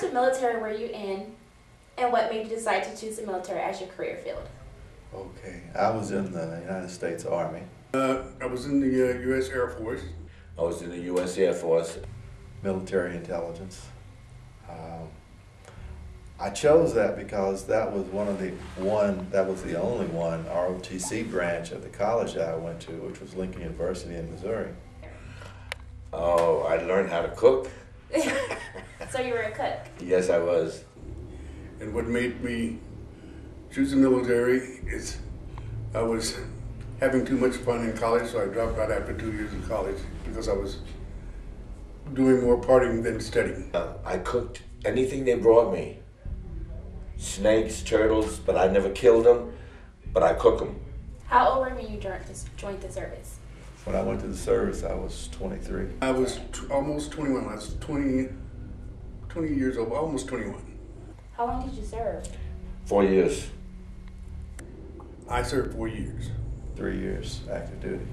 of military were you in, and what made you decide to choose the military as your career field? Okay, I was in the United States Army. I was in the U.S. Air Force. I was in the U.S. Air Force. Military intelligence. I chose that because that was that was the only one ROTC branch of the college that I went to, which was Lincoln University in Missouri. Oh, I learned how to cook. So you were a cook? Yes, I was. And what made me choose the military is I was having too much fun in college, so I dropped out after 2 years of college because I was doing more partying than studying. I cooked anything they brought me. Snakes, turtles, but I never killed them, but I cook them. How old were you when you joined the service? When I went to the service, I was 23. I was almost 21. I was 20 years old, almost 21. How long did you serve? 4 years. I served 4 years. 3 years active duty.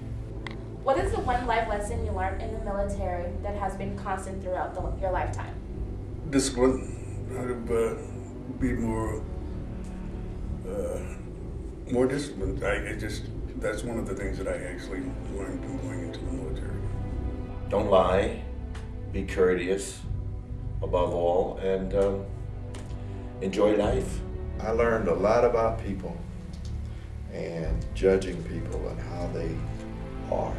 What is the one life lesson you learned in the military that has been constant throughout your lifetime? Discipline. How to be more disciplined. That's one of the things that I actually learned from going into the military. Don't lie, be courteous above all, and enjoy life. I learned a lot about people and judging people and how they are.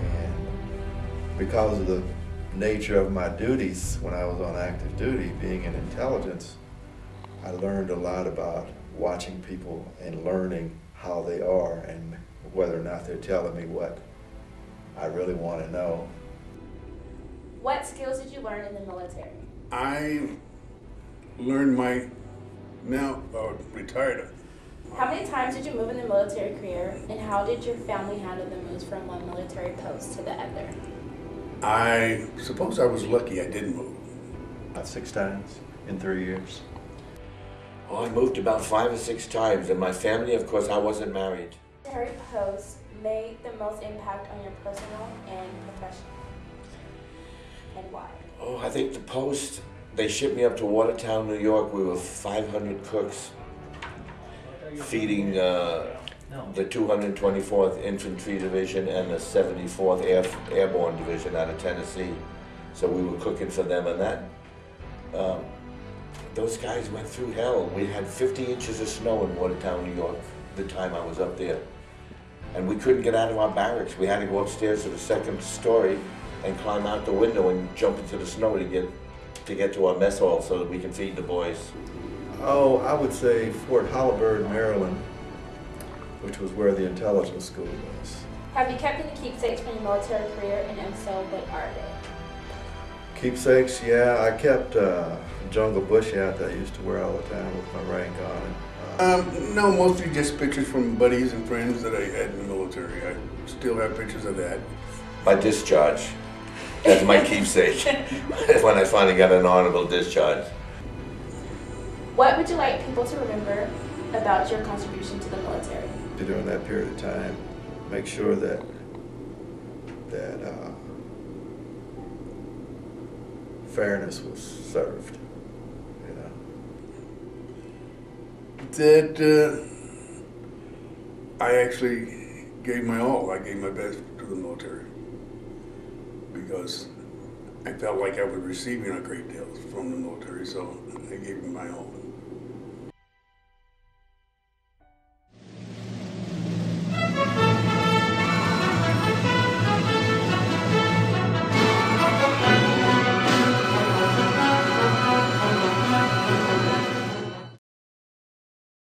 And because of the nature of my duties when I was on active duty, being in intelligence, I learned a lot about watching people and learning how they are and whether or not they're telling me what I really want to know. What skills did you learn in the military? I learned now retired. How many times did you move in the military career, and how did your family handle the moves from one military post to the other? I suppose I was lucky I didn't move. About 6 times in 3 years. Oh, I moved about 5 or 6 times, and my family, of course, I wasn't married. Military post made the most impact on your personal and professional, and why? Oh, I think the post, they shipped me up to Watertown, New York. We were 500 cooks feeding the 224th Infantry Division and the 74th Airborne Division out of Tennessee. So we were cooking for them, and that those guys went through hell. We had 50 inches of snow in Watertown, New York, the time I was up there. And we couldn't get out of our barracks. We had to go upstairs to the 2nd story and climb out the window and jump into the snow to get to our mess hall so that we can feed the boys. Oh, I would say Fort Holabird, Maryland, which was where the intelligence school was. Have you kept any keepsakes from your military career, and if so, what are they? Keepsakes, yeah, I kept a jungle bush hat that I used to wear all the time with my rank on it. No, mostly just pictures from buddies and friends that I had in the military. I still have pictures of that. My discharge. That's my keepsake. When I finally got an honorable discharge. What would you like people to remember about your contribution to the military? During that period of time, make sure that fairness was served, you know. That I actually gave my all. I gave my best to the military because I felt like I was receiving a great deal from the military, so I gave my all.